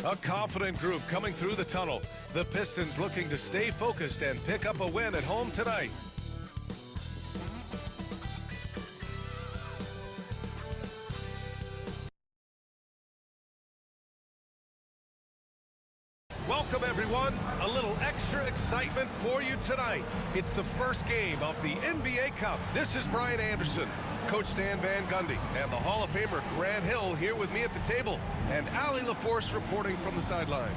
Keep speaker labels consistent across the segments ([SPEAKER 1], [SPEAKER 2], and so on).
[SPEAKER 1] A confident group coming through the tunnel. The Pistons looking to stay focused and pick up a win at home tonight. Welcome, everyone. A little extra excitement for you tonight. It's the first game of the NBA Cup. This is Brian Anderson, Coach Stan Van Gundy, and the Hall of Famer Grant Hill here with me at the table, and Allie LaForce reporting from the sidelines.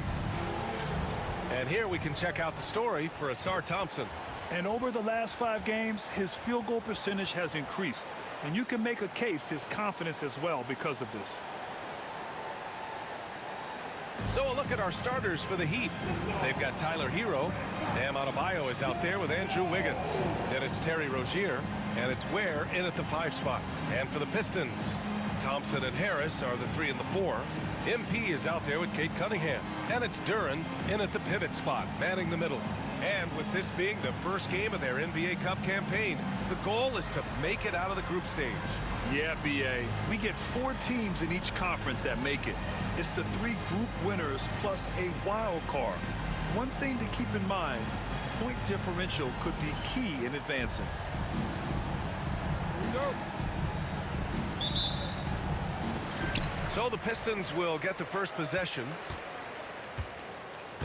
[SPEAKER 1] And here we can check out the story for Asar Thompson.
[SPEAKER 2] And over the last 5 games, his field goal percentage has increased. And you can make a case his confidence as well because of this.
[SPEAKER 1] So a look at our starters for the Heat. They've got Tyler Hero. Bam Adebayo is out there with Andrew Wiggins. Then it's Terry Rozier, and it's Ware in at the 5 spot. And for the Pistons, Thompson and Harris are the 3 and the 4. MP is out there with Kate Cunningham. And it's Duren in at the pivot spot, manning the middle. And with this being the first game of their NBA Cup campaign, the goal is to make it out of the group stage.
[SPEAKER 2] Yeah, B.A. We get 4 teams in each conference that make it. It's the 3 group winners plus a wild card. One thing to keep in mind, point differential could be key in advancing.
[SPEAKER 1] Here we go. So the Pistons will get the first possession.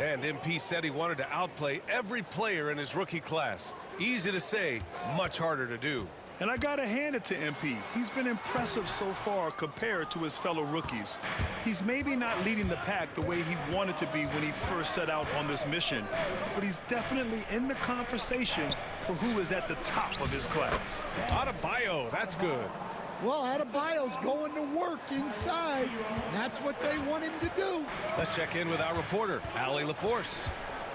[SPEAKER 1] And MP said he wanted to outplay every player in his rookie class. Easy to say, much harder to do.
[SPEAKER 2] And I got to hand it to MP. He's been impressive so far compared to his fellow rookies. He's maybe not leading the pack the way he wanted to be when he first set out on this mission, but he's definitely in the conversation for who is at the top of his class.
[SPEAKER 1] Adebayo, that's good.
[SPEAKER 3] Well, Adebayo's going to work inside. That's what they want him to do.
[SPEAKER 1] Let's check in with our reporter, Allie LaForce.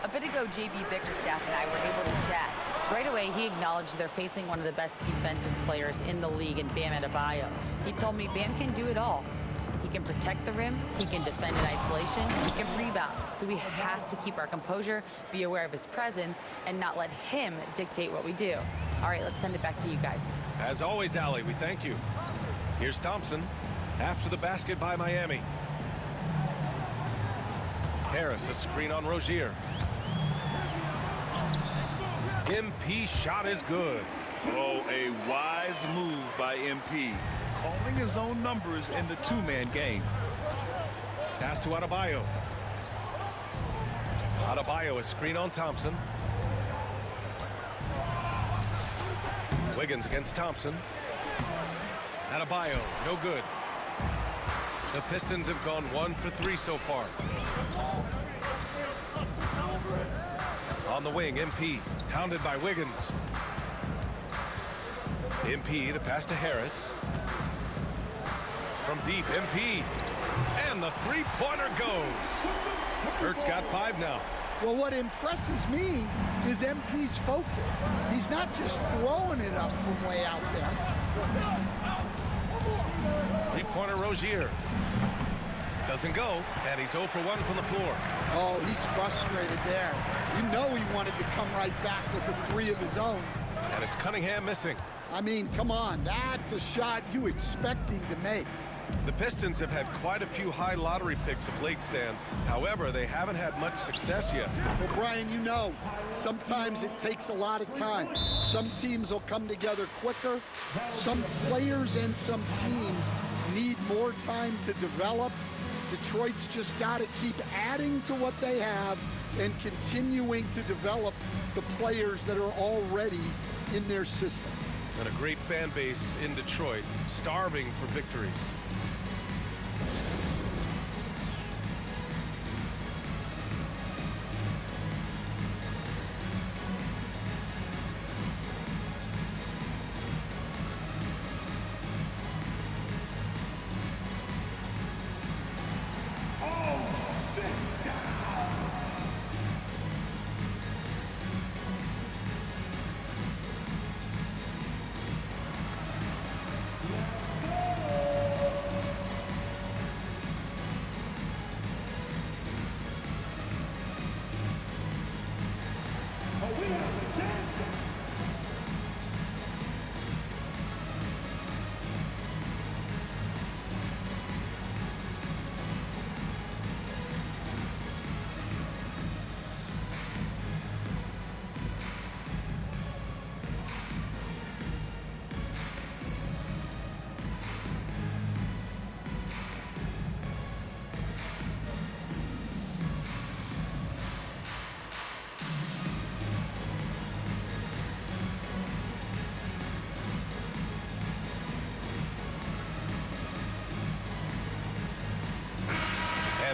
[SPEAKER 4] A bit ago, J.B. Bickerstaff and I were able to chat. Right away, he acknowledged they're facing one of the best defensive players in the league in Bam Adebayo. He told me Bam can do it all. He can protect the rim, he can defend in isolation, he can rebound. So we have to keep our composure, be aware of his presence, and not let him dictate what we do. All right, let's send it back to you guys.
[SPEAKER 1] As always, Allie, we thank you. Here's Thompson after the basket by Miami. Harris, a screen on Rozier. MP shot is good.
[SPEAKER 2] Oh, a wise move by MP, calling his own numbers in the 2-man game.
[SPEAKER 1] Pass to Adebayo. Adebayo, a screen on Thompson. Wiggins against Thompson. Adebayo, no good. The Pistons have gone 1 for 3 so far. On the wing, MP, pounded by Wiggins. MP, the pass to Harris. From deep, MP. And the 3-pointer goes. Hurt's got 5 now.
[SPEAKER 3] Well, what impresses me is MP's focus. He's not just throwing it up from way out there.
[SPEAKER 1] 3-pointer Rozier. Doesn't go, and he's 0 for 1 from the floor.
[SPEAKER 3] Oh, he's frustrated there. You know he wanted to come right back with the 3 of his own.
[SPEAKER 1] And it's Cunningham missing.
[SPEAKER 3] I mean, come on, that's a shot you expect him to make.
[SPEAKER 1] The Pistons have had quite a few high lottery picks of late, Stan. However, they haven't had much success yet.
[SPEAKER 3] Well, Brian, you know, sometimes it takes a lot of time. Some teams will come together quicker. Some players and some teams need more time to develop. Detroit's just got to keep adding to what they have and continuing to develop the players that are already in their system.
[SPEAKER 1] And a great fan base in Detroit, starving for victories.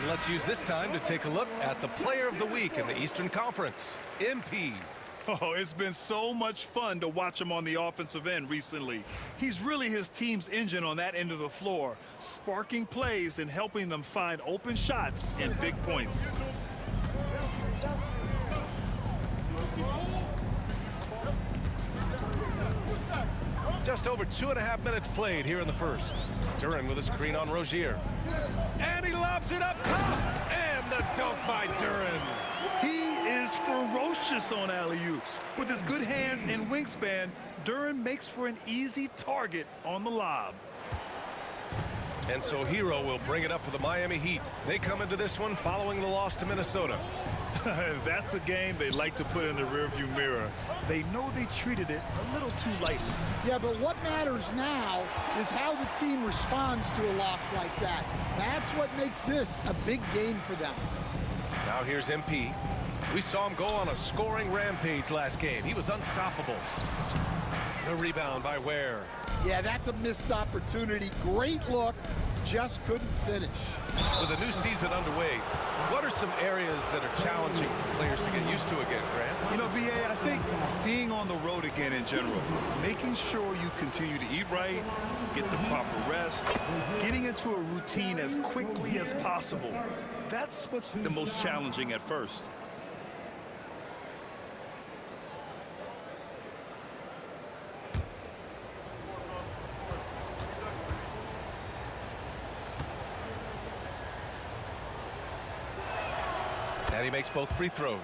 [SPEAKER 1] And let's use this time to take a look at the Player of the Week in the Eastern Conference, MP.
[SPEAKER 2] Oh, it's been so much fun to watch him on the offensive end recently. He's really his team's engine on that end of the floor, sparking plays and helping them find open shots and big points.
[SPEAKER 1] Just over 2.5 minutes played here in the first. Duren with a screen on Rozier. And he lobs it up top. And the dunk by Duren.
[SPEAKER 2] He is ferocious on alley-oops. With his good hands and wingspan, Duren makes for an easy target on the lob.
[SPEAKER 1] And so Hero will bring it up for the Miami Heat. They come into this one following the loss to Minnesota.
[SPEAKER 2] That's a game they like to put in the rearview mirror. They know they treated it a little too lightly.
[SPEAKER 3] Yeah, but what matters now is how the team responds to a loss like that. That's what makes this a big game for them.
[SPEAKER 1] Now here's MP. We saw him go on a scoring rampage last game. He was unstoppable. The rebound by Ware.
[SPEAKER 3] Yeah, that's a missed opportunity. Great look, just couldn't finish.
[SPEAKER 1] With a new season underway, what are some areas that are challenging for players to get used to again, Grant?
[SPEAKER 2] You know, BA, I think being on the road again in general, making sure you continue to eat right, get the proper rest, getting into a routine as quickly as possible. That's what's the most challenging at first.
[SPEAKER 1] And he makes both free throws.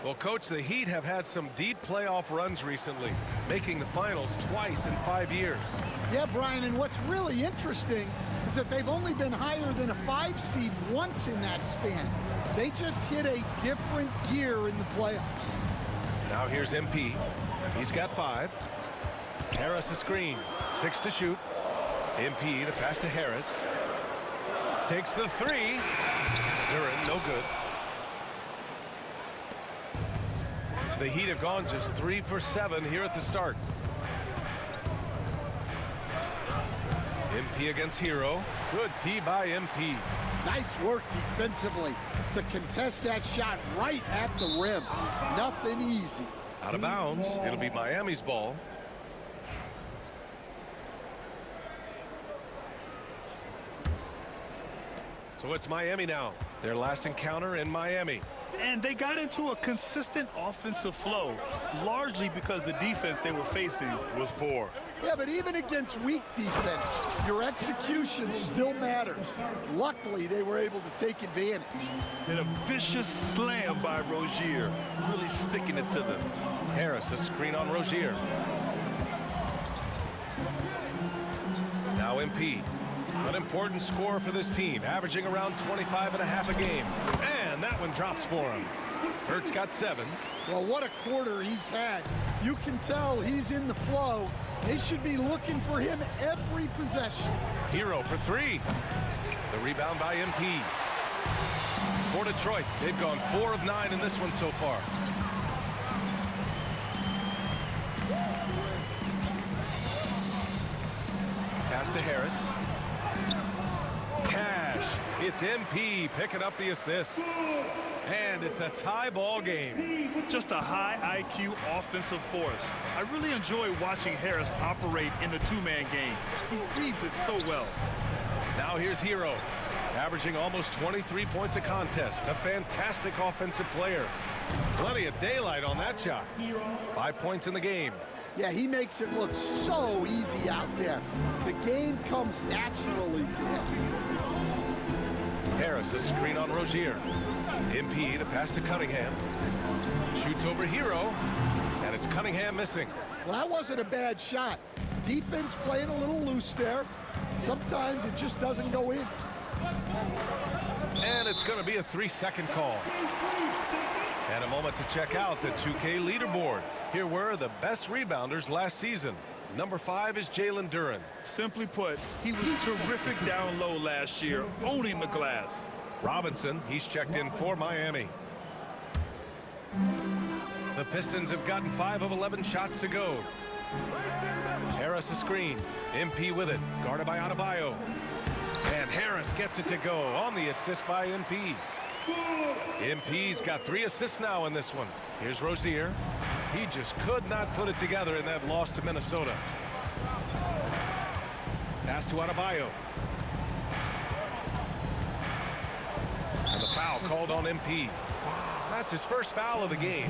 [SPEAKER 1] Well, Coach, the Heat have had some deep playoff runs recently, making the finals twice in 5 years.
[SPEAKER 3] Yeah, Brian, and what's really interesting is that they've only been higher than a 5 seed once in that span. They just hit a different gear in the playoffs.
[SPEAKER 1] Now here's MP. He's got 5. Harris a screen. 6 to shoot. MP, the pass to Harris. Takes the 3. Duren, no good. The Heat have gone just 3 for 7 here at the start. MP against Hero. Good D by MP.
[SPEAKER 3] Nice work defensively to contest that shot right at the rim. Nothing easy.
[SPEAKER 1] Out of bounds. It'll be Miami's ball. So it's Miami now. Their last encounter in Miami.
[SPEAKER 2] And they got into a consistent offensive flow, largely because the defense they were facing was poor.
[SPEAKER 3] Yeah, but even against weak defense, your execution still matters. Luckily, they were able to take advantage.
[SPEAKER 2] And a vicious slam by Rozier, really sticking it to them.
[SPEAKER 1] Harris, a screen on Rozier. Now MP. An important score for this team, averaging around 25.5 a game. And that one drops for him. Kurt's got 7.
[SPEAKER 3] Well, what a quarter he's had. You can tell he's in the flow. They should be looking for him every possession.
[SPEAKER 1] Hero for 3. The rebound by MP. For Detroit, they've gone 4 of 9 in this one so far. Pass to Harris. Cash. It's MP picking up the assist. And it's a tie ball game.
[SPEAKER 2] Just a high IQ offensive force. I really enjoy watching Harris operate in the two-man game. He reads it so well.
[SPEAKER 1] Now here's Hero, averaging almost 23 points a contest. A fantastic offensive player. Plenty of daylight on that shot. 5 points in the game.
[SPEAKER 3] Yeah, he makes it look so easy out there. The game comes naturally to him.
[SPEAKER 1] Harris, a screen on Rozier. MP, the pass to Cunningham. Shoots over Hero, and it's Cunningham missing.
[SPEAKER 3] Well, that wasn't a bad shot. Defense playing a little loose there. Sometimes it just doesn't go in.
[SPEAKER 1] And it's going to be a 3-second call. And a moment to check out the 2K leaderboard. Here were the best rebounders last season. Number 5 is Jalen Duren.
[SPEAKER 2] Simply put, he was terrific down low last year, owning the glass.
[SPEAKER 1] Robinson, he's checked in for Miami. The Pistons have gotten 5 of 11 shots to go. Harris a screen. MP with it. Guarded by Adebayo. And Harris gets it to go on the assist by MP. MP's got 3 assists now in this one. Here's Rozier. He just could not put it together in that loss to Minnesota. Pass to Adebayo. And the foul called on MP. That's his first foul of the game.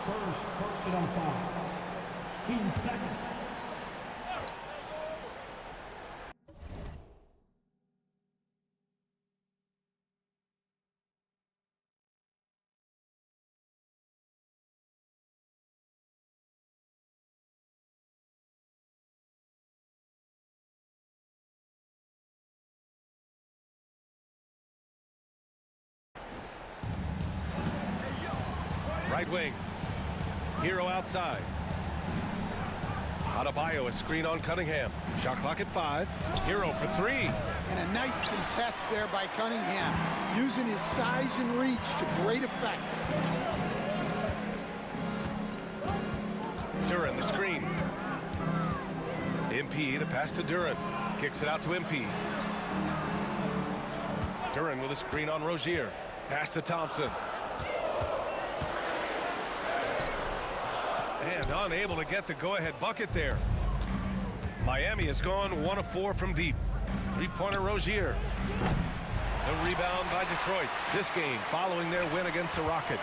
[SPEAKER 5] First personal foul. Team second.
[SPEAKER 1] Right wing. Hero outside. Adebayo, a screen on Cunningham. Shot clock at 5. Hero for 3.
[SPEAKER 3] And a nice contest there by Cunningham, using his size and reach to great effect.
[SPEAKER 1] Duren, the screen. MP, the pass to Duren. Kicks it out to MP. Duren with a screen on Rozier. Pass to Thompson. And unable to get the go-ahead bucket there. Miami has gone 1 of 4 from deep. 3-pointer Rozier. The rebound by Detroit. This game following their win against the Rockets.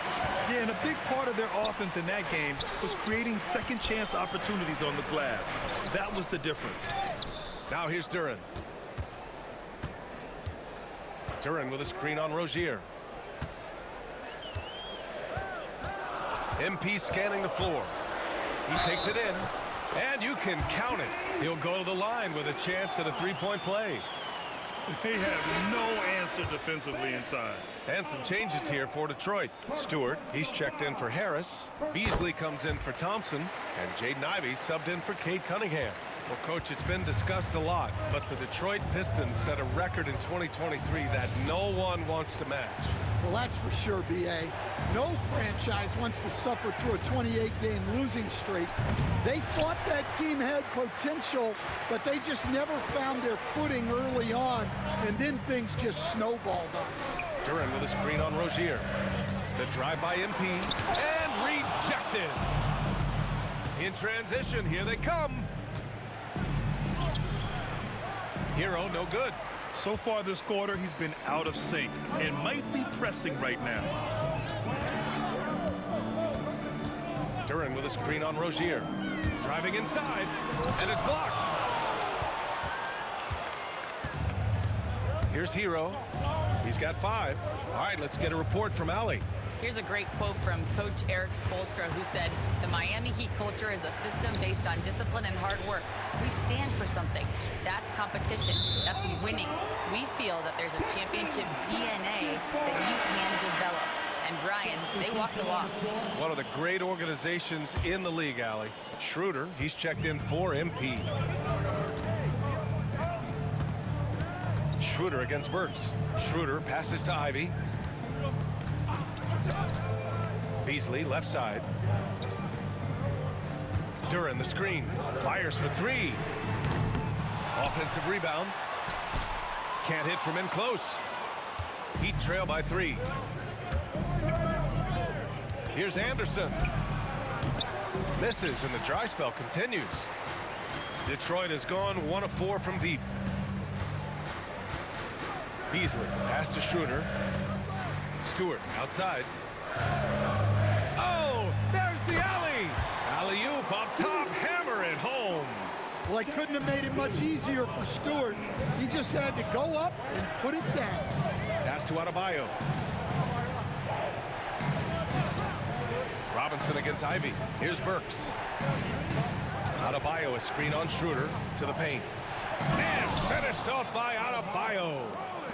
[SPEAKER 2] Yeah, and a big part of their offense in that game was creating second chance opportunities on the glass. That was the difference.
[SPEAKER 1] Now here's Duren. Duren with a screen on Rozier. MP scanning the floor. He takes it in, and you can count it. He'll go to the line with a chance at a 3-point play.
[SPEAKER 2] They have no answer defensively inside.
[SPEAKER 1] And some changes here for Detroit. Stewart, he's checked in for Harris. Beasley comes in for Thompson. And Jaden Ivey subbed in for Cade Cunningham. Well, Coach, it's been discussed a lot, but the Detroit Pistons set a record in 2023 that no one wants to match.
[SPEAKER 3] Well, that's for sure, B.A. No franchise wants to suffer through a 28-game losing streak. They thought that team had potential, but they just never found their footing early on, and then things just snowballed on them.
[SPEAKER 1] Duren with a screen on Rozier. The drive by MP, and rejected. In transition, here they come. Hero, no good.
[SPEAKER 2] So far this quarter, he's been out of sync and might be pressing right now.
[SPEAKER 1] Duren with a screen on Rozier. Driving inside, and it's blocked. Here's Hero. He's got 5. All right, let's get a report from Allie.
[SPEAKER 4] Here's a great quote from Coach Eric Spoelstra, who said, "The Miami Heat culture is a system based on discipline and hard work. We stand for something. That's competition. That's winning. We feel that there's a championship DNA that you can develop." And Brian, they walk the walk.
[SPEAKER 1] One of the great organizations in the league, Allie. Schroeder, he's checked in for MP. Schroeder against Burks. Schroeder passes to Ivy. Beasley, left side. Duren, the screen. Fires for 3. Offensive rebound. Can't hit from in close. Heat trail by 3. Here's Anderson. Misses, and the dry spell continues. Detroit has gone 1 of 4 from deep. Beasley, pass to Schroeder. Stewart, outside. Oh, there's the alley. Alley-oop up top, hammer it home.
[SPEAKER 3] Well, I couldn't have made it much easier for Stewart. He just had to go up and put it down.
[SPEAKER 1] Pass to Adebayo. Robinson against Ivy. Here's Burks. Adebayo, a screen on Schroeder to the paint. And finished off by Adebayo.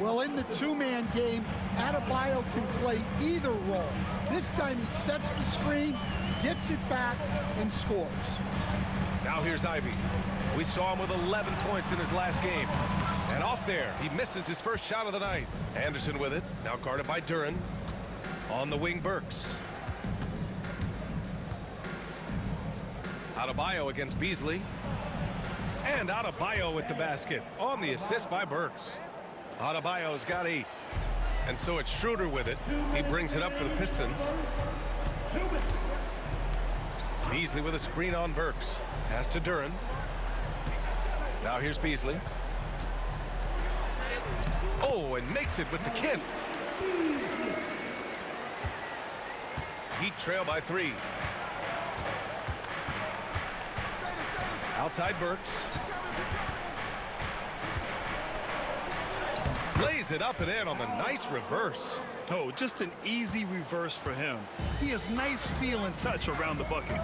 [SPEAKER 3] Well, in the two-man game, Adebayo can play either role. This time he sets the screen, gets it back, and scores.
[SPEAKER 1] Now here's Ivy. We saw him with 11 points in his last game. And off there, he misses his first shot of the night. Anderson with it, now guarded by Duren. On the wing, Burks. Adebayo against Beasley. And Adebayo with the basket on the assist by Burks. Adebayo's got 8. And so it's Schroeder with it. He brings it up for the Pistons. Beasley with a screen on Burks. Pass to Duren. Now here's Beasley. Oh, and makes it with the kiss. Heat trail by 3. Outside Burks. Lays it up and in on the nice reverse.
[SPEAKER 2] Oh, just an easy reverse for him. He has nice feel and touch around the bucket.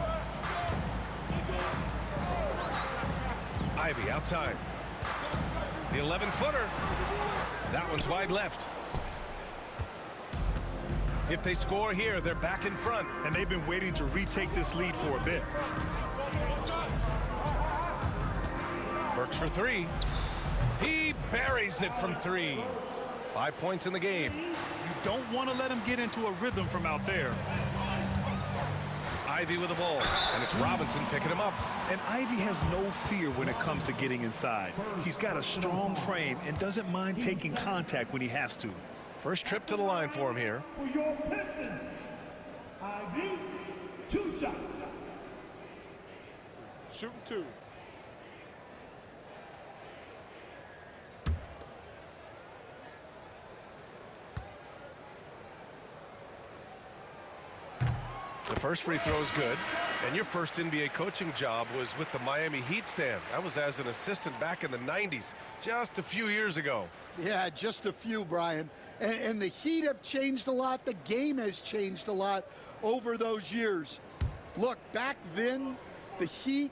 [SPEAKER 1] Ivy outside. The 11-footer. That one's wide left. If they score here, they're back in front.
[SPEAKER 2] And they've been waiting to retake this lead for a bit.
[SPEAKER 1] Burks for 3. He buries it from 3. 5 points in the game.
[SPEAKER 2] You don't want to let him get into a rhythm from out there.
[SPEAKER 1] Ivy with the ball, and it's Robinson picking him up.
[SPEAKER 2] And Ivy has no fear when it comes to getting inside. He's got a strong frame and doesn't mind taking contact when he has to.
[SPEAKER 1] First trip to the line for him here.
[SPEAKER 5] For your Pistons, Ivy, 2 shots.
[SPEAKER 3] Shooting 2.
[SPEAKER 1] The first free throw is good. And your first NBA coaching job was with the Miami Heat stand. That was as an assistant back in the 90s, just a few years ago.
[SPEAKER 3] Yeah, just a few, Brian. And the Heat have changed a lot. The game has changed a lot over those years. Look, back then, the Heat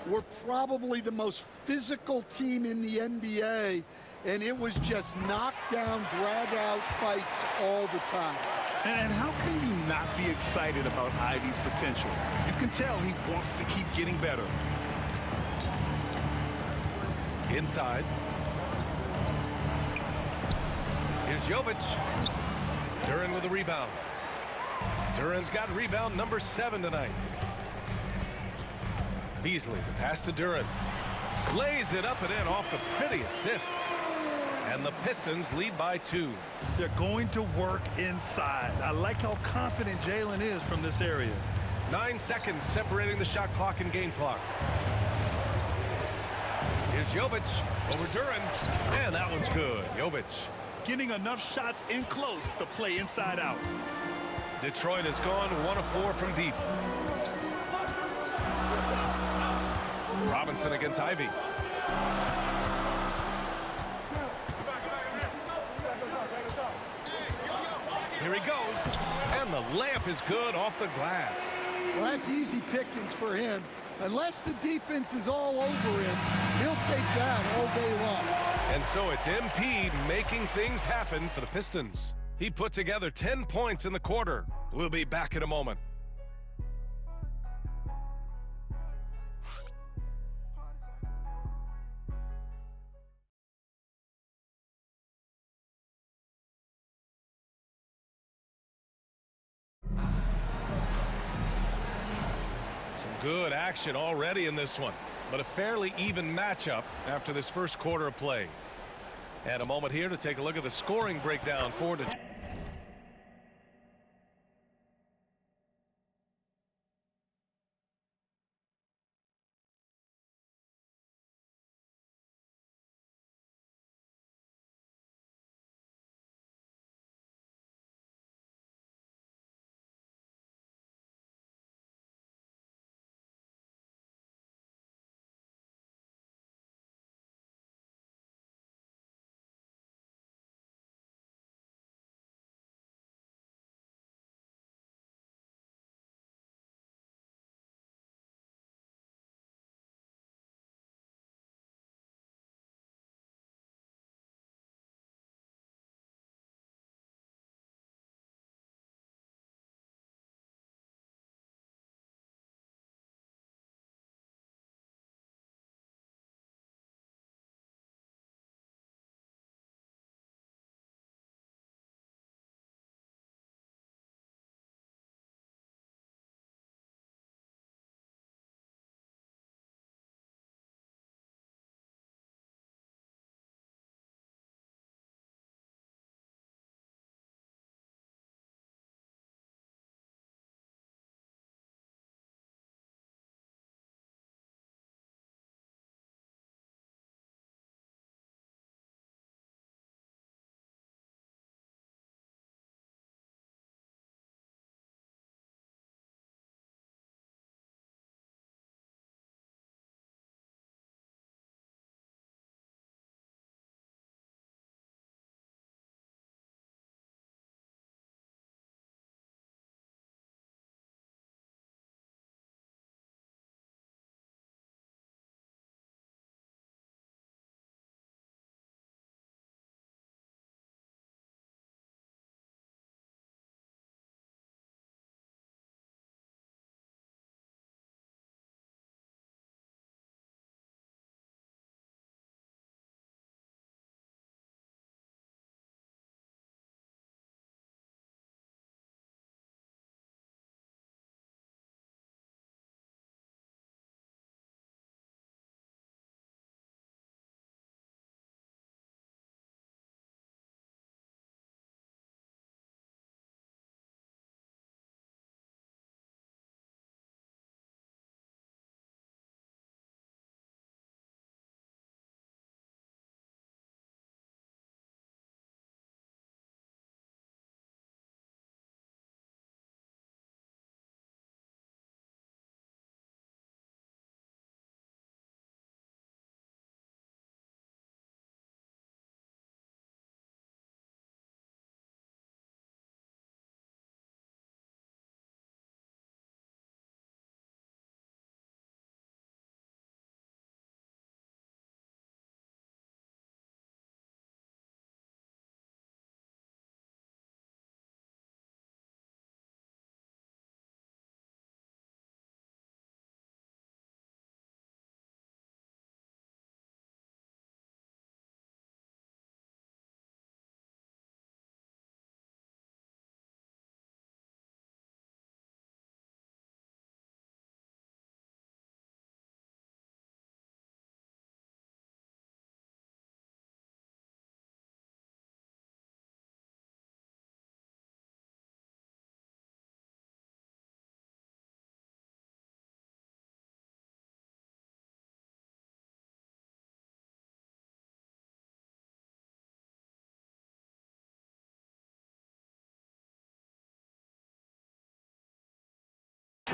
[SPEAKER 3] were probably the most physical team in the NBA, and it was just knockdown, drag-out fights all the time.
[SPEAKER 2] And how can you not be excited about Ivy's potential? You can tell he wants to keep getting better.
[SPEAKER 1] Inside. Here's Jovic. Duren with a rebound. Duren's got rebound number 7 tonight. Beasley, the pass to Duren. Lays it up and in off the pretty assist. And the Pistons lead by 2.
[SPEAKER 2] They're going to work inside. I like how confident Jalen is from this area.
[SPEAKER 1] 9 seconds separating the shot clock and game clock. Here's Jovic over Duren. And that one's good. Jovic.
[SPEAKER 2] Getting enough shots in close to play inside out.
[SPEAKER 1] Detroit has gone 1 of 4 from deep. Robinson against Ivy. Here he goes, and the layup is good off the glass.
[SPEAKER 3] Well, that's easy pickings for him. Unless the defense is all over him, he'll take that all day long.
[SPEAKER 1] And so it's MP making things happen for the Pistons. He put together 10 points in the quarter. We'll be back in a moment. Good action already in this one, but a fairly even matchup after this first quarter of play. And a moment here to take a look at the scoring breakdown for Detroit.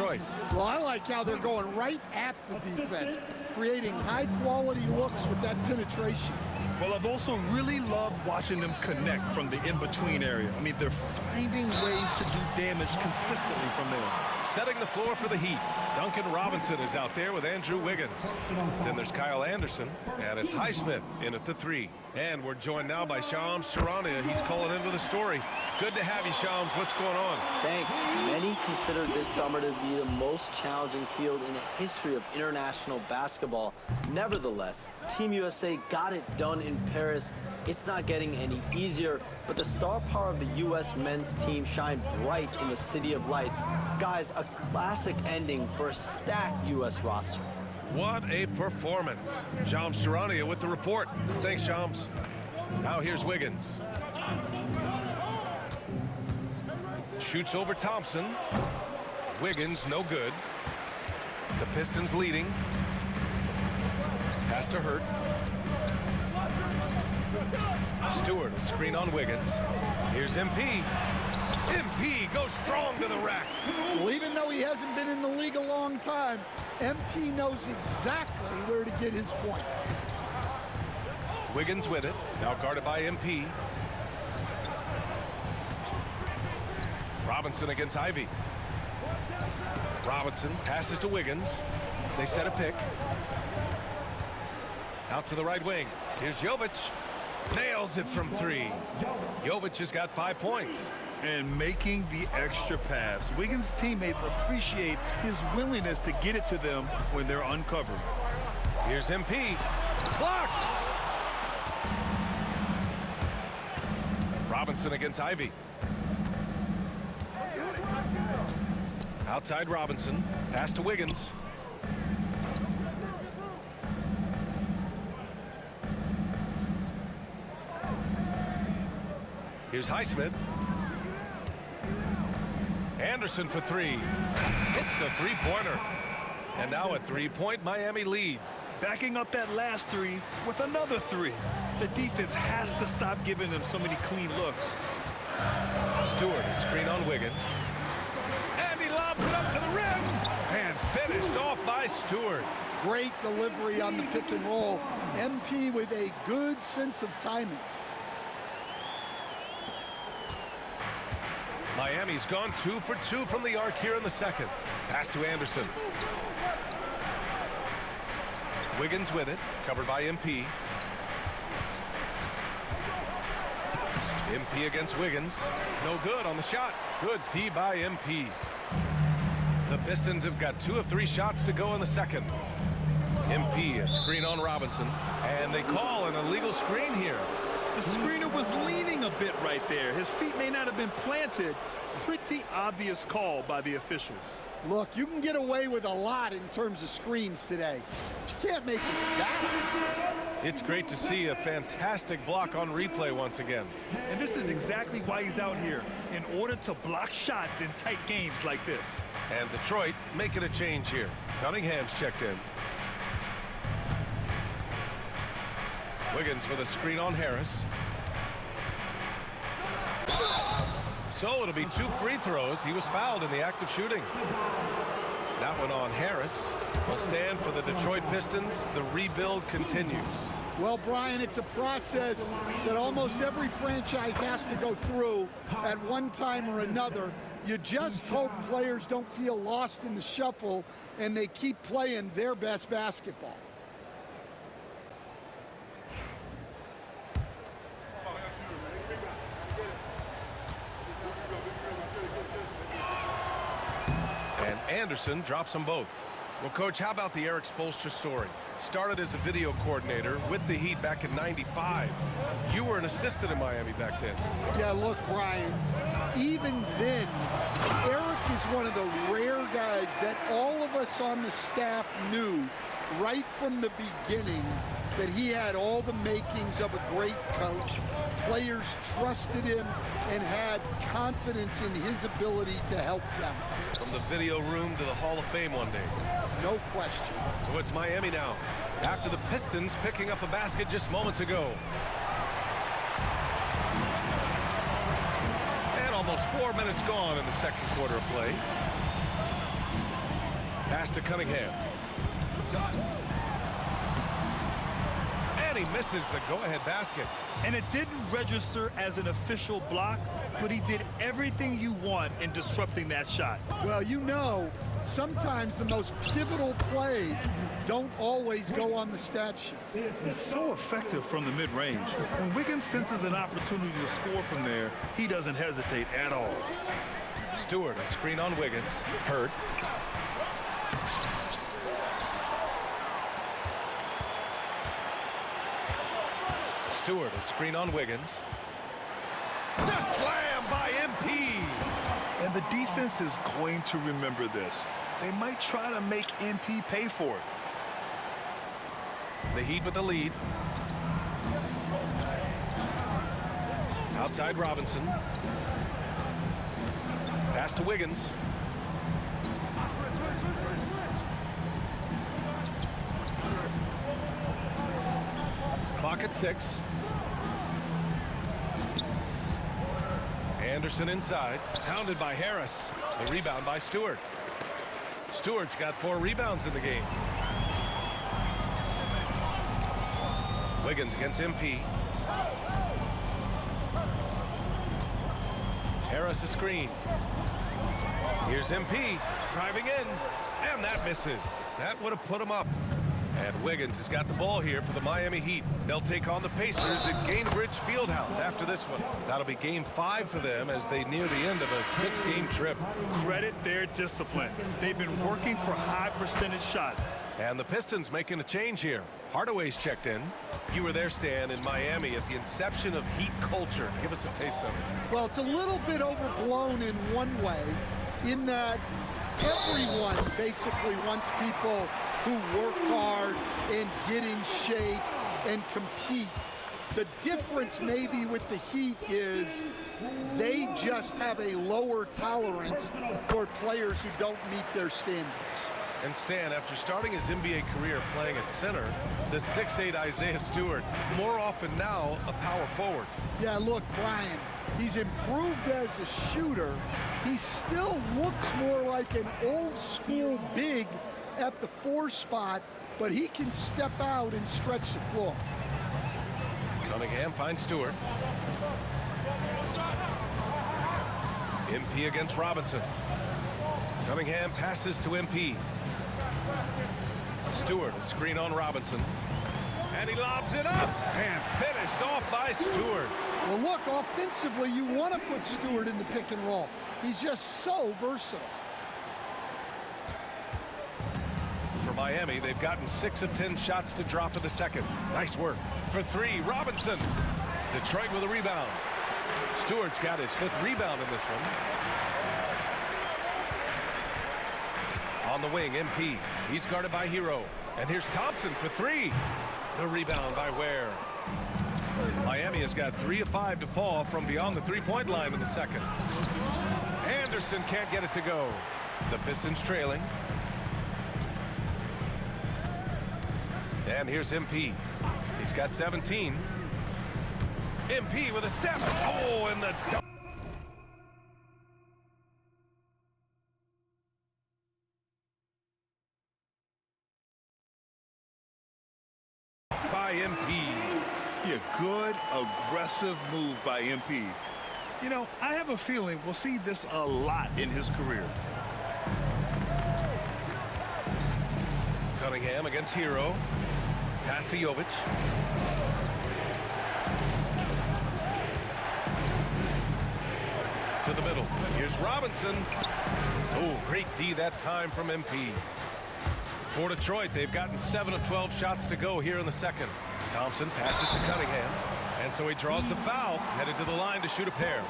[SPEAKER 1] Detroit.
[SPEAKER 3] Well, I like how they're going right at the defense, creating high-quality looks with that penetration.
[SPEAKER 2] Well, I've also really loved watching them connect from the in-between area. I mean, they're finding ways to do damage consistently from there.
[SPEAKER 1] Setting the floor for the Heat. Duncan Robinson is out there with Andrew Wiggins. Then there's Kyle Anderson, and it's Highsmith in at the 3. And we're joined now by Shams Charania. He's calling in with a story. Good to have you, Shams. What's going on?
[SPEAKER 6] Thanks. Many consider this summer to be the most challenging field in the history of international basketball. Nevertheless, Team USA got it done in Paris. It's not getting any easier, but the star power of the U.S. men's team shined bright in the City of Lights. Guys, a classic ending for a stacked U.S. roster.
[SPEAKER 1] What a performance. Shams Charania with the report. Thanks, Shams. Now here's Wiggins. Shoots over Thompson. Wiggins, no good. The Pistons leading. Pass to Hurt. Stewart, a screen on Wiggins. Here's MP. MP goes strong to the rack.
[SPEAKER 3] Well, even though he hasn't been in the league a long time, MP knows exactly where to get his points.
[SPEAKER 1] Wiggins with it. Now guarded by MP. Robinson against Ivy. Robinson passes to Wiggins. They set a pick. Out to the right wing. Here's Jovic. Nails it from 3. Jovic has got 5 points.
[SPEAKER 2] And making the extra pass. Wiggins' teammates appreciate his willingness to get it to them when they're uncovered.
[SPEAKER 1] Here's MP. Blocked! Robinson against Ivy. Outside Robinson. Pass to Wiggins. Here's Highsmith. Anderson for 3. Hits a three-pointer. And now a 3-point Miami lead.
[SPEAKER 2] Backing up that last 3 with another 3. The defense has to stop giving them so many clean looks.
[SPEAKER 1] Stewart, a screen on Wiggins. And he lobs it up to the rim. And finished off by Stewart.
[SPEAKER 3] Great delivery on the pick and roll. MP with a good sense of timing.
[SPEAKER 1] Miami's gone 2 for 2 from the arc here in the second. Pass to Anderson. Wiggins with it, covered by MP. MP against Wiggins. No good on the shot. Good D by MP. The Pistons have got 2 of 3 shots to go in the second. MP, a screen on Robinson. And they call an illegal screen here.
[SPEAKER 2] The screener was leaning a bit right there. His feet may not have been planted. Pretty obvious call by the officials.
[SPEAKER 3] Look, you can get away with a lot in terms of screens today. But you can't make it that.
[SPEAKER 1] It's great to see a fantastic block on replay once again.
[SPEAKER 2] And this is exactly why he's out here, in order to block shots in tight games like this.
[SPEAKER 1] And Detroit making a change here. Cunningham's checked in. Wiggins with a screen on Harris. So it'll be 2 free throws. He was fouled in the act of shooting. That one on Harris. Will stand for the Detroit Pistons. The rebuild continues.
[SPEAKER 3] Well, Brian, it's a process that almost every franchise has to go through at one time or another. You just hope players don't feel lost in the shuffle and they keep playing their best basketball.
[SPEAKER 1] And Anderson drops them both. Well, Coach, how about the Eric Spoelstra story? Started as a video coordinator with the Heat back in '95. You were an assistant in Miami back then.
[SPEAKER 3] Yeah, look, Brian, even then, Eric is one of the rare guys that all of us on the staff knew right from the beginning that he had all the makings of a great coach. Players trusted him and had confidence in his ability to help them.
[SPEAKER 1] From the video room to the Hall of Fame one day.
[SPEAKER 3] No question.
[SPEAKER 1] So it's Miami now, after the Pistons picking up a basket just moments ago. And almost 4 minutes gone in the second quarter of play. Pass to Cunningham. And he misses the go-ahead basket.
[SPEAKER 2] And it didn't register as an official block, but he did everything you want in disrupting that shot.
[SPEAKER 3] Well, you know, sometimes the most pivotal plays don't always go on the stat sheet.
[SPEAKER 2] He's so effective from the mid-range. When Wiggins senses an opportunity to score from there, he doesn't hesitate at all.
[SPEAKER 1] Stewart, a screen on Wiggins. Hurt. Stewart, a screen on Wiggins. The slam by MP.
[SPEAKER 2] And the defense is going to remember this. They might try to make MP pay for it.
[SPEAKER 1] The Heat with the lead. Outside Robinson. Pass to Wiggins. Clock at 6. Anderson inside. Pounded by Harris. The rebound by Stewart. Stewart's got 4 rebounds in the game. Wiggins against MP. Harris a screen. Here's MP driving in, and that misses. That would have put him up. And Wiggins has got the ball here for the Miami Heat. They'll take on the Pacers at Gainbridge Fieldhouse after this one. That'll be game 5 for them as they near the end of a 6-game trip.
[SPEAKER 2] Credit their discipline. They've been working for high percentage shots.
[SPEAKER 1] And the Pistons making a change here. Hardaway's checked in. You were there, Stan, in Miami at the inception of Heat culture. Give us a taste of it.
[SPEAKER 3] Well, it's a little bit overblown in one way, in that everyone basically wants people who work hard and get in shape and compete. The difference maybe with the Heat is they just have a lower tolerance for players who don't meet their standards.
[SPEAKER 1] And Stan, after starting his NBA career playing at center, the 6'8" Isaiah Stewart, more often now a power forward.
[SPEAKER 3] Yeah, look, Brian, he's improved as a shooter. He still looks more like an old school big at the 4 spot, but he can step out and stretch the floor.
[SPEAKER 1] Cunningham finds Stewart. MP against Robinson. Cunningham passes to MP. Stewart, a screen on Robinson. And he lobs it up and finished off by Stewart.
[SPEAKER 3] Well, look, offensively, you want to put Stewart in the pick and roll. He's just so versatile.
[SPEAKER 1] For Miami, they've gotten 6 of 10 shots to drop in the second. Nice work. For 3, Robinson. Detroit with a rebound. Stewart's got his 5th rebound in this one. On the wing, MP. He's guarded by Hero. And here's Thompson for 3. The rebound by Ware. Miami has got 3 of 5 to fall from beyond the 3-point line in the second. Anderson can't get it to go. The Pistons trailing. And here's MP. He's got 17. MP with a step. Oh, and the dunk. By MP.
[SPEAKER 2] Yeah, good, aggressive move by MP. You know, I have a feeling we'll see this a lot in his career.
[SPEAKER 1] Cunningham against Hero. Pass to Jovic. To the middle. Here's Robinson. Oh, great D that time from MP. For Detroit, they've gotten 7 of 12 shots to go here in the second. Thompson passes to Cunningham. And so he draws the foul, headed to the line to shoot a pair.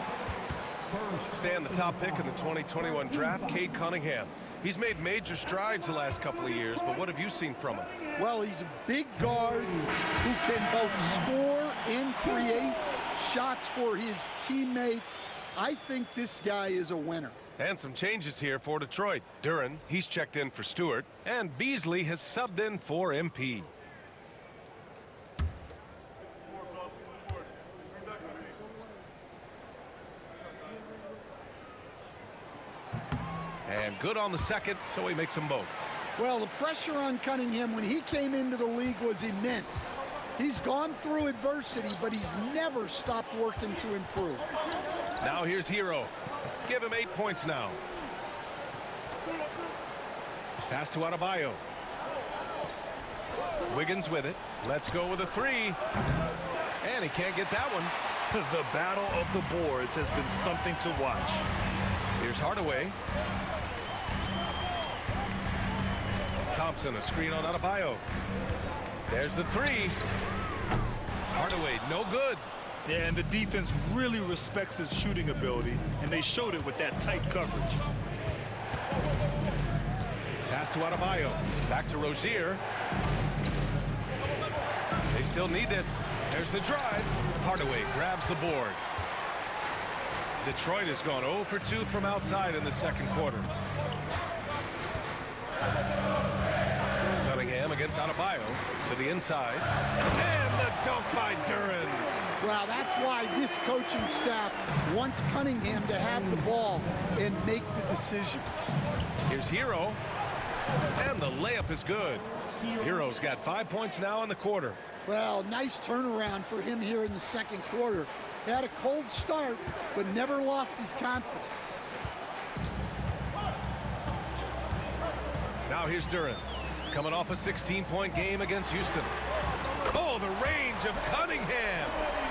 [SPEAKER 1] Stan, the top pick in the 2021 draft, Cade Cunningham. He's made major strides the last couple of years, but what have you seen from him?
[SPEAKER 3] Well, he's a big guard who can both score and create shots for his teammates. I think this guy is a winner.
[SPEAKER 1] And some changes here for Detroit. Duren, he's checked in for Stewart, and Beasley has subbed in for MP. And good on the second, so he makes them both.
[SPEAKER 3] Well, the pressure on Cunningham when he came into the league was immense. He's gone through adversity, but he's never stopped working to improve.
[SPEAKER 1] Now here's Hero. Give him 8 points now. Pass to Adebayo. Wiggins with it. Let's go with a three. And he can't get that one.
[SPEAKER 2] The battle of the boards has been something to watch.
[SPEAKER 1] Here's Hardaway. Thompson, a screen on Adebayo. There's the three. Hardaway, no good.
[SPEAKER 2] Yeah, and the defense really respects his shooting ability, and they showed it with that tight coverage.
[SPEAKER 1] Pass to Adebayo. Back to Rozier. They still need this. There's the drive. Hardaway grabs the board. Detroit has gone 0 for 2 from outside in the second quarter. Cunningham against Adebayo to the inside. And the dunk by Duren.
[SPEAKER 3] Well, that's why this coaching staff wants Cunningham to have the ball and make the decisions.
[SPEAKER 1] Here's Hero. And the layup is good. Hero's got 5 points now in the quarter.
[SPEAKER 3] Well, nice turnaround for him here in the second quarter. He had a cold start, but never lost his confidence.
[SPEAKER 1] Now here's Duren, coming off a 16-point game against Houston. Oh, the range of Cunningham.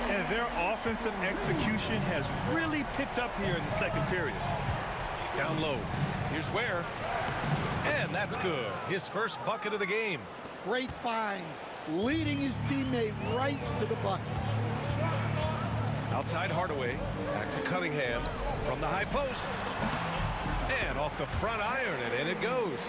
[SPEAKER 2] And their offensive execution has really picked up here in the second period.
[SPEAKER 1] Down low. Here's Ware. And that's good. His first bucket of the game.
[SPEAKER 3] Great find, leading his teammate right to the bucket.
[SPEAKER 1] Outside Hardaway. Back to Cunningham from the high post. And off the front iron, and in it goes.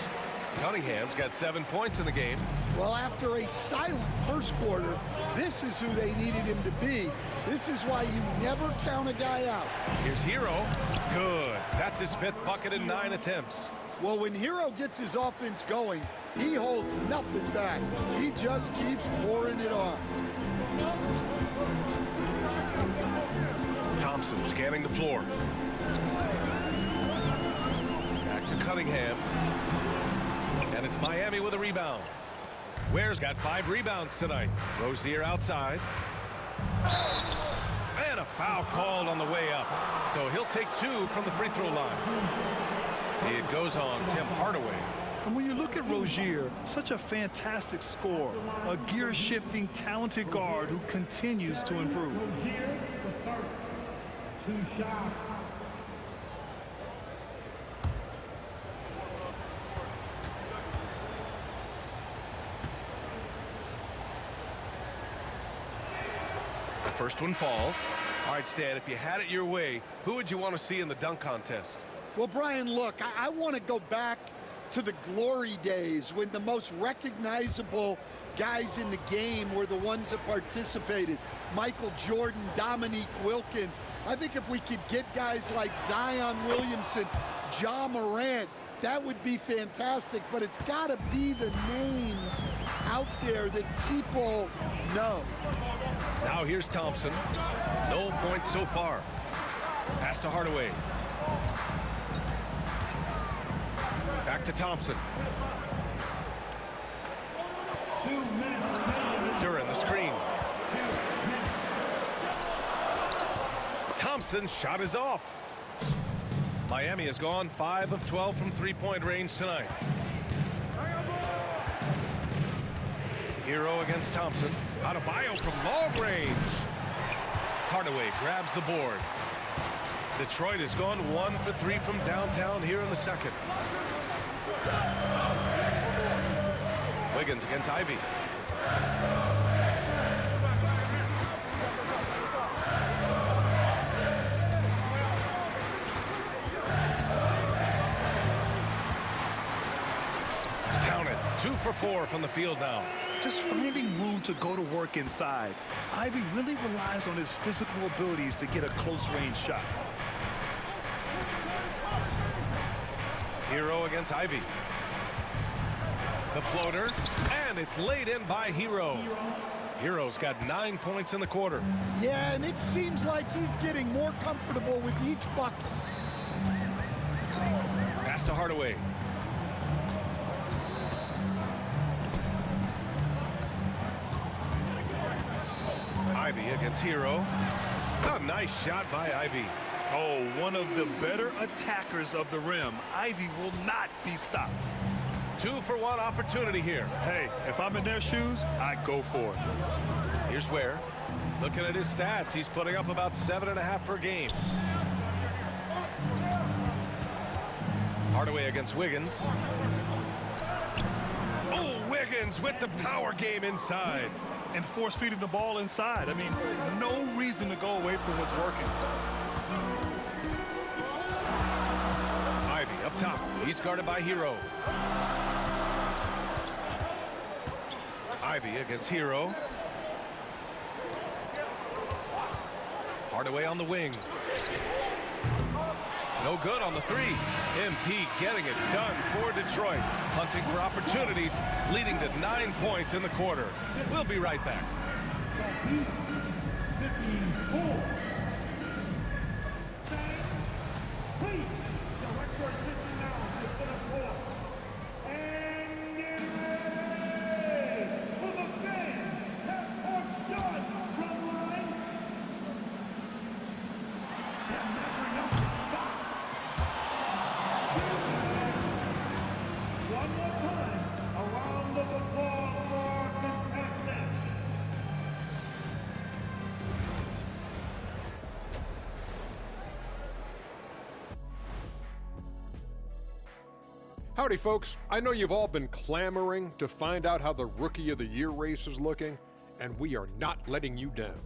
[SPEAKER 1] Cunningham's got 7 points in the game.
[SPEAKER 3] Well, after a silent first quarter, this is who they needed him to be. This is why you never count a guy out.
[SPEAKER 1] Here's Hero. Good. That's his 5th bucket in 9 attempts.
[SPEAKER 3] Well, when Hero gets his offense going, he holds nothing back. He just keeps pouring it on.
[SPEAKER 1] Thompson scanning the floor. Back to Cunningham. And it's Miami with a rebound. Ware's got 5 rebounds tonight. Rozier outside. And a foul called on the way up. So he'll take 2 from the free throw line. It goes on Tim Hardaway.
[SPEAKER 2] And when you look at Rozier, such a fantastic scorer, a gear-shifting, talented guard who continues to improve.
[SPEAKER 5] Here's the first. 2 shots.
[SPEAKER 1] The first one falls. All right, Stan, if you had it your way, who would you want to see in the dunk contest?
[SPEAKER 3] Well, Brian, look, I want to go back to the glory days when the most recognizable guys in the game were the ones that participated. Michael Jordan, Dominique Wilkins. I think if we could get guys like Zion Williamson, Ja Morant, that would be fantastic, but it's got to be the names out there that people know.
[SPEAKER 1] Now here's Thompson. No points so far. Pass to Hardaway. Back to Thompson.
[SPEAKER 5] 2 minutes remaining.
[SPEAKER 1] Duren the screen. Thompson's shot is off. Miami has gone 5 of 12 from three-point range tonight. Hero against Thompson. Adebayo from long range. Hardaway grabs the board. Detroit has gone 1 for 3 from downtown here in the second. Wiggins against Ivy. Count it. 2 for 4 from the field now.
[SPEAKER 2] Just finding room to go to work inside. Ivy really relies on his physical abilities to get a close-range shot.
[SPEAKER 1] Hero against Ivy. The floater, and it's laid in by Hero. Hero's got 9 points in the quarter.
[SPEAKER 3] Yeah, and it seems like he's getting more comfortable with each bucket.
[SPEAKER 1] Pass to Hardaway. against Hero. A nice shot by Ivy.
[SPEAKER 2] Oh, one of the better attackers of the rim. Ivy will not be stopped.
[SPEAKER 1] 2-for-1 opportunity here.
[SPEAKER 2] Hey, if I'm in their shoes, I go for it.
[SPEAKER 1] Here's Ware. Looking at his stats, he's putting up about 7.5 per game. Hardaway against Wiggins. Oh, Wiggins with the power game inside.
[SPEAKER 2] And force feeding the ball inside. I mean, no reason to go away from what's working.
[SPEAKER 1] Ivy up top. He's guarded by Hero. Ivy against Hero. Hardaway on the wing. No good on the three. MP getting it done for Detroit. Hunting for opportunities, leading to 9 points in the quarter. We'll be right back.
[SPEAKER 5] Please, direct your attention now to the center court. And get ready for the fans. Half-court shot from line. They're measuring up the shot. One more time, a round of applause for our contestants.
[SPEAKER 7] Howdy, folks. I know you've all been clamoring to find out how the Rookie of the Year race is looking, and we are not letting you down.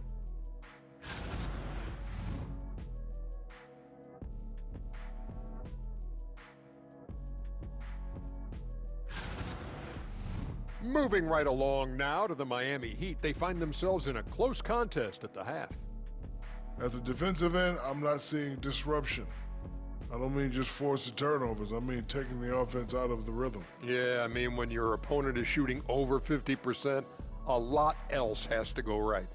[SPEAKER 7] Moving right along now to the Miami Heat, they find themselves in a close contest at the half.
[SPEAKER 8] At the defensive end, I'm not seeing disruption. I don't mean just forced turnovers. I mean taking the offense out of the rhythm.
[SPEAKER 7] Yeah, I mean, when your opponent is shooting over 50%, a lot else has to go right.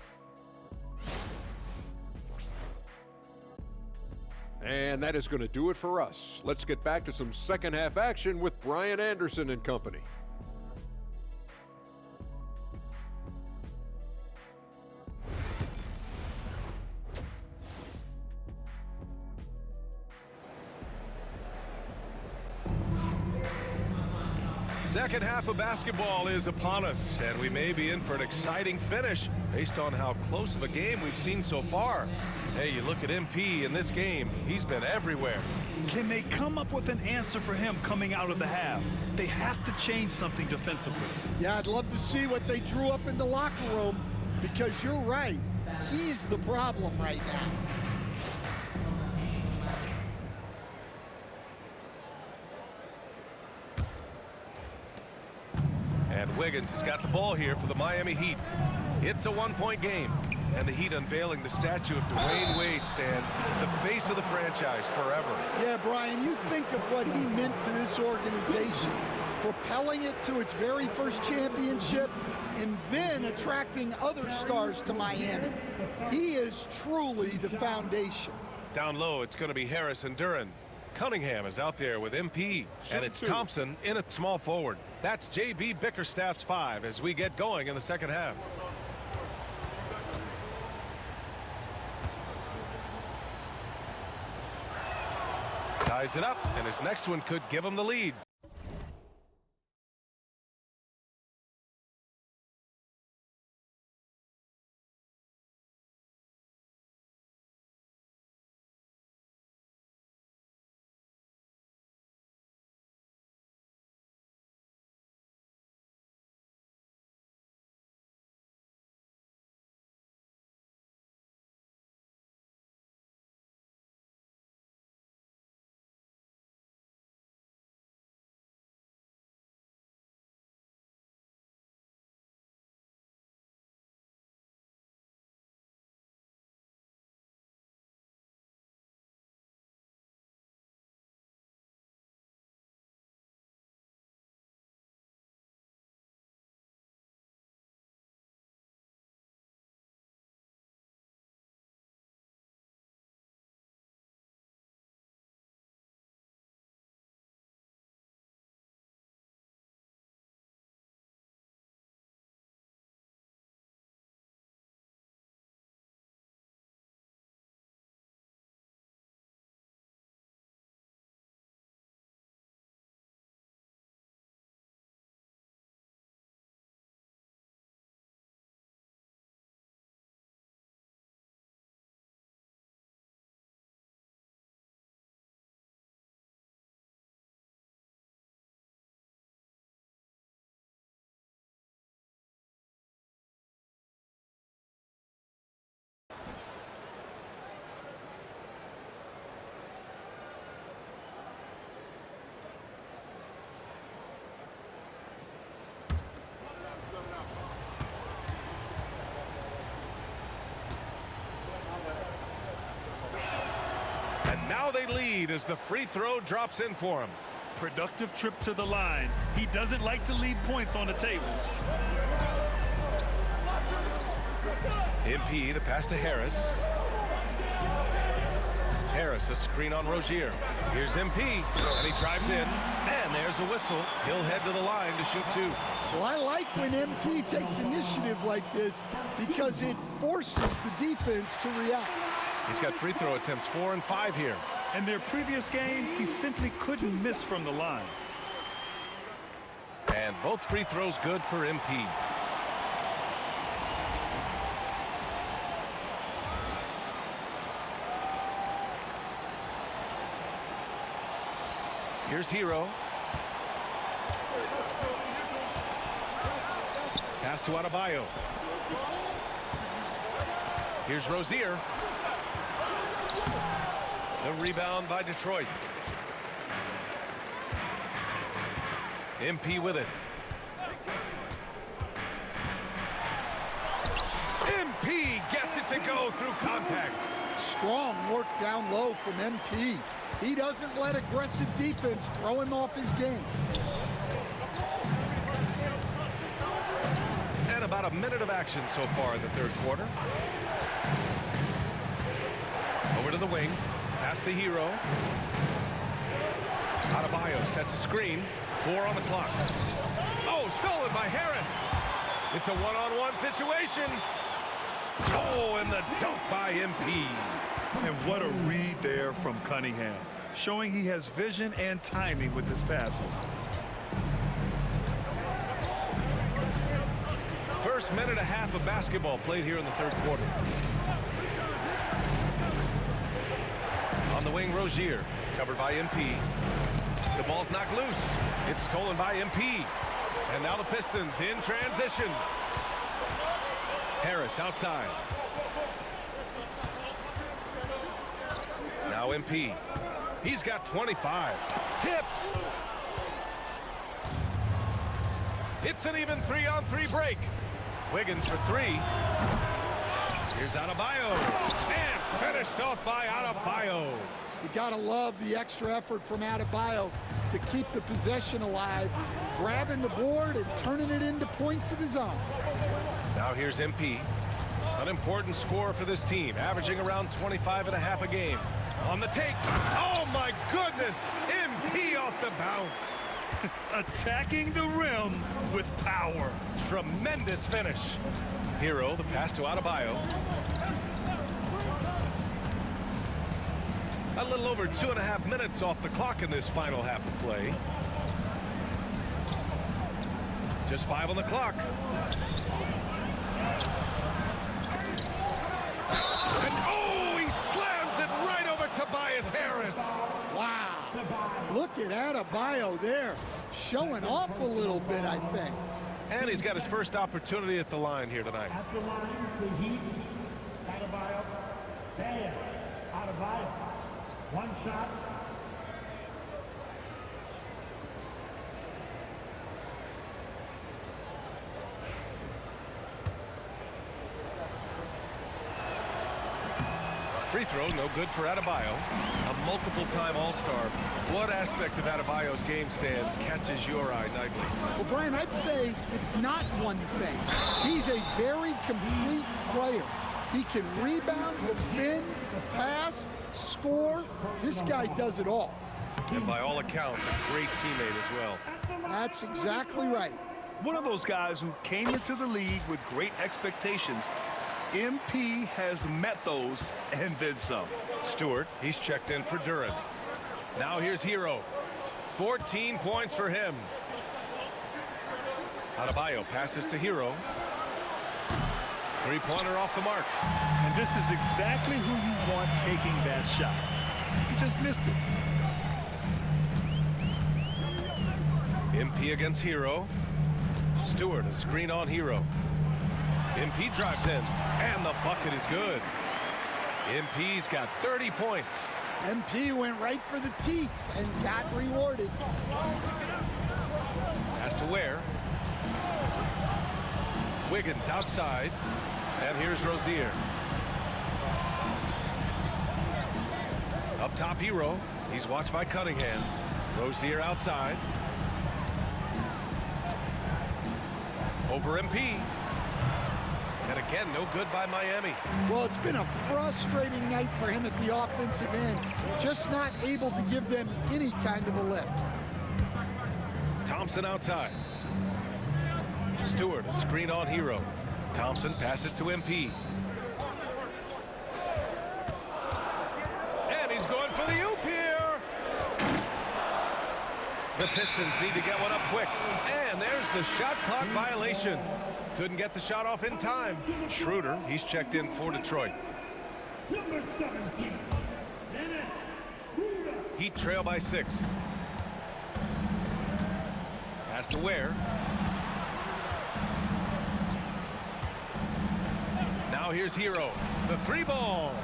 [SPEAKER 7] And that is going to do it for us. Let's get back to some second half action with Brian Anderson and company.
[SPEAKER 1] Second half of basketball is upon us, and we may be in for an exciting finish based on how close of a game we've seen so far. Hey, you look at MP in this game, he's been everywhere.
[SPEAKER 2] Can they come up with an answer for him coming out of the half? They have to change something defensively.
[SPEAKER 3] Yeah, I'd love to see what they drew up in the locker room, because you're right. He's the problem right now.
[SPEAKER 1] And Wiggins has got the ball here for the Miami Heat. It's a 1-point game. And the Heat unveiling the statue of Dwayne Wade, Stan, the face of the franchise forever.
[SPEAKER 3] Yeah, Brian, you think of what he meant to this organization, propelling it to its very first championship and then attracting other stars to Miami. He is truly the foundation.
[SPEAKER 1] Down low, it's going to be Harris and Duran. Cunningham is out there with MP, and it's Thompson in at small forward. That's J.B. Bickerstaff's 5 as we get going in the second half. Ties it up, and his next one could give him the lead. Now they lead as the free throw drops in for him.
[SPEAKER 2] Productive trip to the line. He doesn't like to leave points on the table.
[SPEAKER 1] MP, the pass to Harris. Harris, a screen on Rozier. Here's MP, and he drives in, and there's a whistle. He'll head to the line to shoot 2.
[SPEAKER 3] Well, I like when MP takes initiative like this because it forces the defense to react.
[SPEAKER 1] He's got free throw attempts 4 and 5 here.
[SPEAKER 2] In their previous game, he simply couldn't miss from the line.
[SPEAKER 1] And both free throws good for MP. Here's Hero. Pass to Adebayo. Here's Rozier. The rebound by Detroit. MP with it. MP gets it to go through contact.
[SPEAKER 3] Strong work down low from MP. He doesn't let aggressive defense throw him off his game.
[SPEAKER 1] And about a minute of action so far in the third quarter. Over to the wing. Pass to Hero. Adebayo sets a screen. 4 on the clock. Oh, stolen by Harris. It's a one-on-one situation. Oh, and the dunk by MP.
[SPEAKER 2] And what a read there from Cunningham, showing he has vision and timing with his passes.
[SPEAKER 1] First minute and a half of basketball played here in the third quarter. On the wing, Rozier, covered by MP. The ball's knocked loose. It's stolen by MP. And now the Pistons in transition. Harris outside. Now MP. He's got 25. Tipped. It's an even 3-on-3 break. Wiggins for 3. Here's Adebayo. And finished off by Adebayo.
[SPEAKER 3] You gotta love the extra effort from Adebayo to keep the possession alive, grabbing the board and turning it into points of his own.
[SPEAKER 1] Now here's MP. An important scorer for this team, averaging around 25 and a half a game. On the take. Oh my goodness! MP off the bounce.
[SPEAKER 2] Attacking the rim with power.
[SPEAKER 1] Tremendous finish. Hero, the pass to Adebayo. A little over 2.5 minutes off the clock in this final half of play. Just 5 on the clock. And oh, he slams it right over Tobias Harris.
[SPEAKER 3] Wow. Look at Adebayo there, showing off a little bit, I think.
[SPEAKER 1] And he's got his first opportunity at the line here tonight.
[SPEAKER 5] At the line, the Heat, Adebayo, Bam, Adebayo. One shot.
[SPEAKER 1] Free throw, no good for Adebayo. A multiple-time All-Star. What aspect of Adebayo's game, Stan, catches your eye nightly?
[SPEAKER 3] Well, Brian, I'd say it's not one thing. He's a very complete player. He can rebound, defend, pass, score. This guy does it all.
[SPEAKER 1] And by all accounts, a great teammate as well.
[SPEAKER 3] That's exactly right.
[SPEAKER 2] One of those guys who came into the league with great expectations. MP has met those and then some.
[SPEAKER 1] Stewart, he's checked in for Duran. Now here's Hero. 14 points for him. Adebayo passes to Hero. Three-pointer off the mark.
[SPEAKER 2] And this is exactly who you want taking that shot. He just missed it.
[SPEAKER 1] MP against Hero. Stewart, a screen on Hero. MP drives in, and the bucket is good. MP's got 30 points.
[SPEAKER 3] MP went right for the teeth and got rewarded.
[SPEAKER 1] Has to Ware. Wiggins outside, and here's Rozier. Up top, Hero. He's watched by Cunningham. Rozier outside. Over MP. And again, no good by Miami.
[SPEAKER 3] Well, it's been a frustrating night for him at the offensive end. Just not able to give them any kind of a lift.
[SPEAKER 1] Thompson outside. Stewart, a screen on Hero. Thompson passes to MP. And he's going for the oop here. The Pistons need to get one up quick. And there's the shot clock violation. Couldn't get the shot off in time. Schroeder, he's checked in for Detroit.
[SPEAKER 5] Number 17.
[SPEAKER 1] Heat trail by 6. Pass to Ware. Now here's Hero. The 3-ball.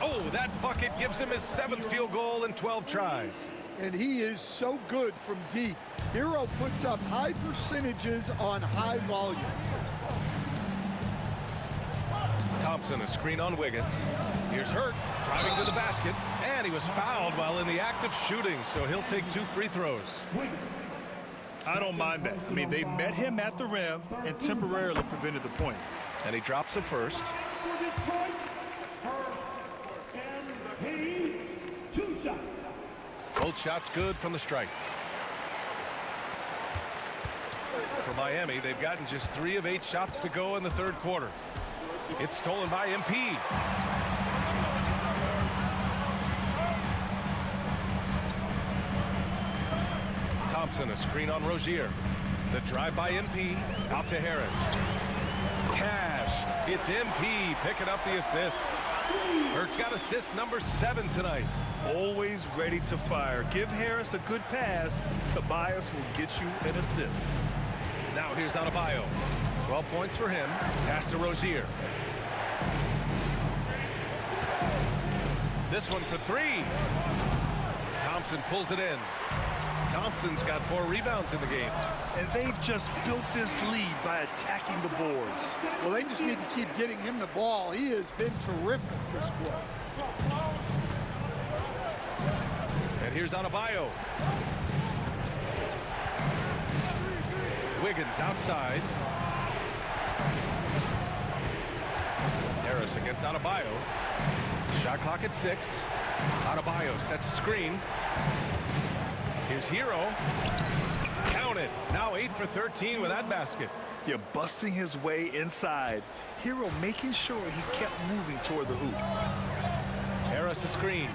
[SPEAKER 1] Oh, that bucket gives him his 7th field goal in 12 tries.
[SPEAKER 3] And he is so good from deep. Hero puts up high percentages on high volume.
[SPEAKER 1] Thompson, a screen on Wiggins. Here's Hurt, driving to the basket, and he was fouled while in the act of shooting, so he'll take 2 free throws.
[SPEAKER 2] I don't mind that. I mean, they met him at the rim and temporarily prevented the points.
[SPEAKER 1] And he drops the first.
[SPEAKER 5] For Detroit, and he 2 shots.
[SPEAKER 1] Both shots good from the strike. For Miami, they've gotten just 3 of 8 shots to go in the 3rd quarter. It's stolen by MP. Thompson, a screen on Rozier. The drive by MP, out to Harris. Cash, it's MP picking up the assist. Hurt's got assist number 7 tonight.
[SPEAKER 2] Always ready to fire. Give Harris a good pass. Tobias will get you an assist.
[SPEAKER 1] Now here's Adebayo. 12 points for him. Pass to Rozier. This one for 3. Thompson pulls it in. Thompson's got 4 rebounds in the game.
[SPEAKER 2] And they've just built this lead by attacking the boards.
[SPEAKER 3] Well, they just need to keep getting him the ball. He has been terrific this quarter.
[SPEAKER 1] And here's Adebayo. Wiggins outside. Harris against Adebayo. Shot clock at 6. Adebayo sets a screen. Here's Hero. Count it. Now 8 for 13 with that basket.
[SPEAKER 2] You're busting his way inside. Hero making sure he kept moving toward the hoop.
[SPEAKER 1] Harris a screen.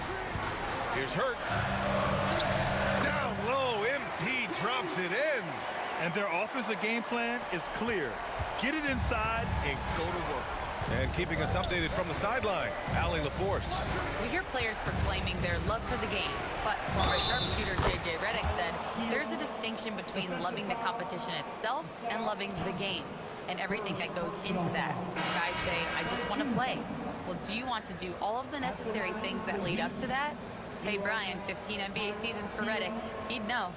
[SPEAKER 1] Here's Hurt. Down low. MP drops it in.
[SPEAKER 2] And their offensive game plan is clear. Get it inside and go to work.
[SPEAKER 1] And keeping us updated from the sideline, Allie LaForce.
[SPEAKER 4] We hear players proclaiming their love for the game, but former sharpshooter J.J. Redick said there's a distinction between loving the competition itself and loving the game and everything that goes into that. Guys say, I just want to play. Well, do you want to do all of the necessary things that lead up to that? Hey, Brian, 15 NBA seasons for Redick. He'd know.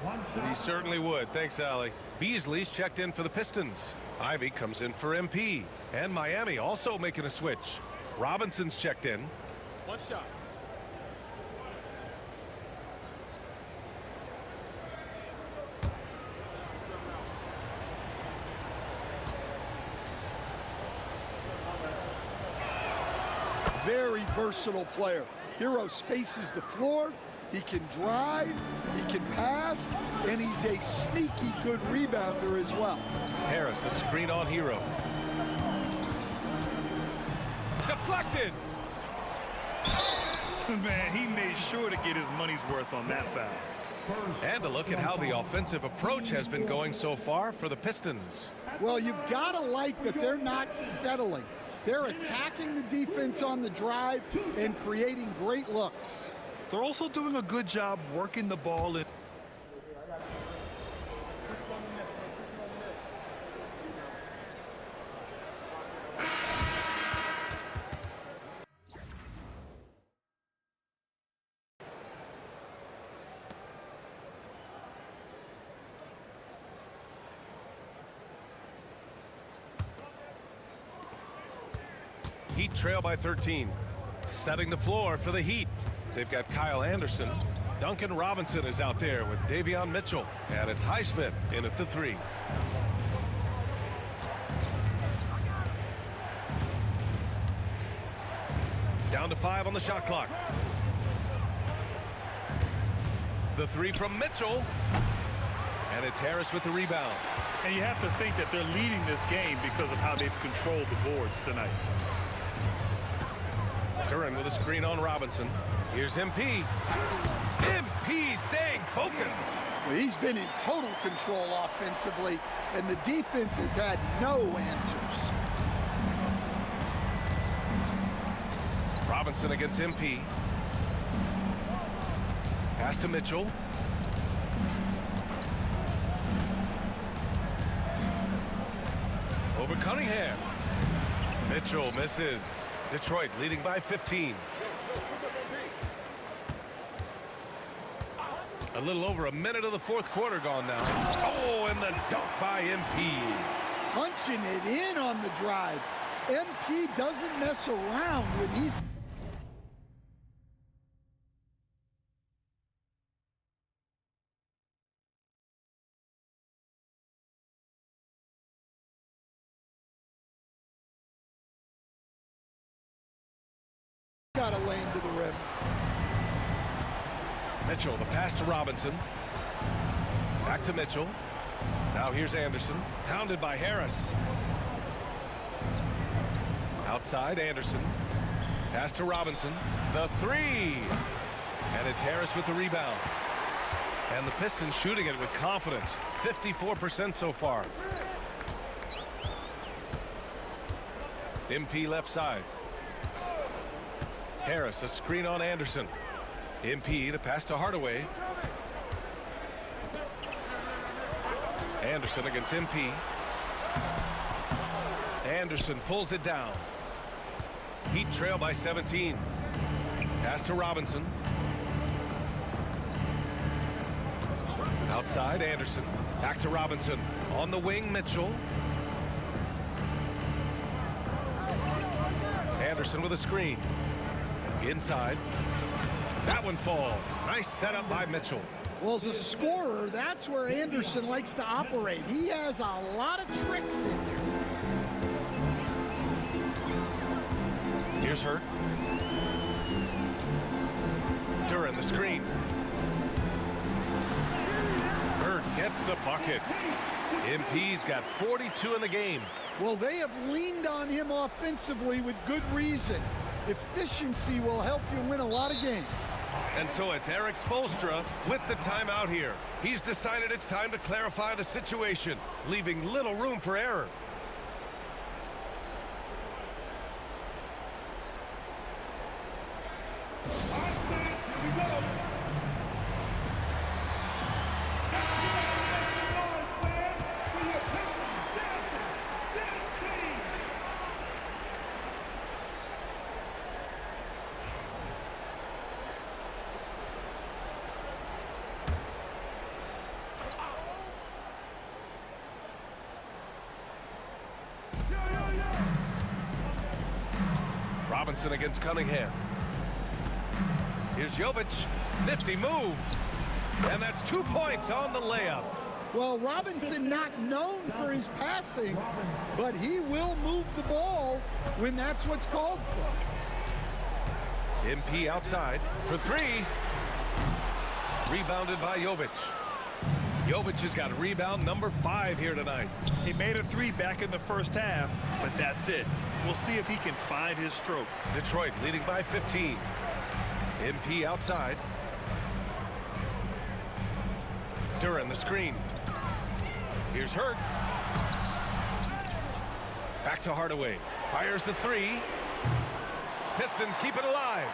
[SPEAKER 1] He certainly would. Thanks, Allie. Beasley's checked in for the Pistons. Ivy comes in for MP. And Miami also making a switch. Robinson's checked in.
[SPEAKER 7] 1 shot.
[SPEAKER 3] Very versatile player. Hero spaces the floor. He can drive, he can pass, and he's a sneaky good rebounder as well.
[SPEAKER 1] Harris, a screen on Hero. Deflected!
[SPEAKER 2] Man, he made sure to get his money's worth on that foul.
[SPEAKER 1] And a look at how the offensive approach has been going so far for the Pistons.
[SPEAKER 3] Well, you've got to like that they're not settling. They're attacking the defense on the drive and creating great looks.
[SPEAKER 2] They're also doing a good job working the ball in.
[SPEAKER 1] Heat trail by 13. Setting the floor for the Heat. They've got Kyle Anderson. Duncan Robinson is out there with Davion Mitchell. And it's Highsmith in at the 3. Down to 5 on the shot clock. The 3 from Mitchell. And it's Harris with the rebound.
[SPEAKER 2] And you have to think that they're leading this game because of how they've controlled the boards tonight.
[SPEAKER 1] Duran with a screen on Robinson. Here's MP. MP staying focused.
[SPEAKER 3] Well, he's been in total control offensively, and the defense has had no answers.
[SPEAKER 1] Robinson against MP. Pass to Mitchell. Over Cunningham. Mitchell misses. Detroit leading by 15. A little over a minute of the fourth quarter gone now. Oh, and the dunk by MP.
[SPEAKER 3] Punching it in on the drive. MP doesn't mess around when he's... got a lane to the rim.
[SPEAKER 1] Mitchell, the pass to Robinson. Back to Mitchell. Now here's Anderson. Pounded by Harris. Outside, Anderson. Pass to Robinson. The 3. And it's Harris with the rebound. And the Pistons shooting it with confidence. 54% so far. MP left side. Harris, a screen on Anderson. MP, the pass to Hardaway. Anderson against MP. Anderson pulls it down. Heat trail by 17. Pass to Robinson. Outside, Anderson. Back to Robinson. On the wing, Mitchell. Anderson with a screen. Inside. That one falls. Nice setup by Mitchell.
[SPEAKER 3] Well, as a scorer, that's where Anderson likes to operate. He has a lot of tricks in there.
[SPEAKER 1] Here's Hurt. Duran, the screen. Hurt gets the bucket. MP's got 42 in the game.
[SPEAKER 3] Well, they have leaned on him offensively with good reason. Efficiency will help you win a lot of games.
[SPEAKER 1] And so it's Eric Spoelstra with the timeout here. He's decided it's time to clarify the situation, leaving little room for error. Robinson against Cunningham. Here's Jovic. Nifty move. And that's 2 points on the layup.
[SPEAKER 3] Well, Robinson not known for his passing, but he will move the ball when that's what's called for.
[SPEAKER 1] MP outside for 3. Rebounded by Jovic. Jovic has got rebound number 5 here tonight.
[SPEAKER 2] He made a 3 back in the first half, but that's it. We'll see if he can find his stroke.
[SPEAKER 1] Detroit leading by 15. MP outside. Duran, the screen. Here's Hurt. Back to Hardaway. Fires the 3. Pistons keep it alive.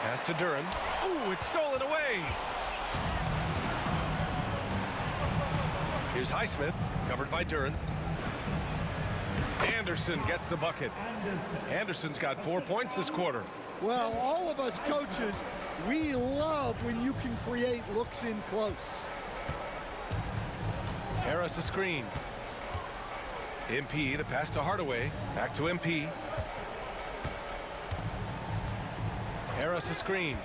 [SPEAKER 1] Pass to Duran. Ooh, it's stolen away. Here's Highsmith, covered by Duran. Anderson gets the bucket. Anderson's got 4 points this quarter.
[SPEAKER 3] Well, all of us coaches, we love when you can create looks in close.
[SPEAKER 1] Harris a screen. MP, the pass to Hardaway. Back to MP. Harris a screen.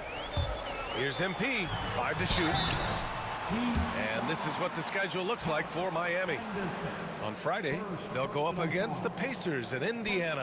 [SPEAKER 1] Here's MP, 5 to shoot. And this is what the schedule looks like for Miami. On Friday, they'll go up against the Pacers in Indiana.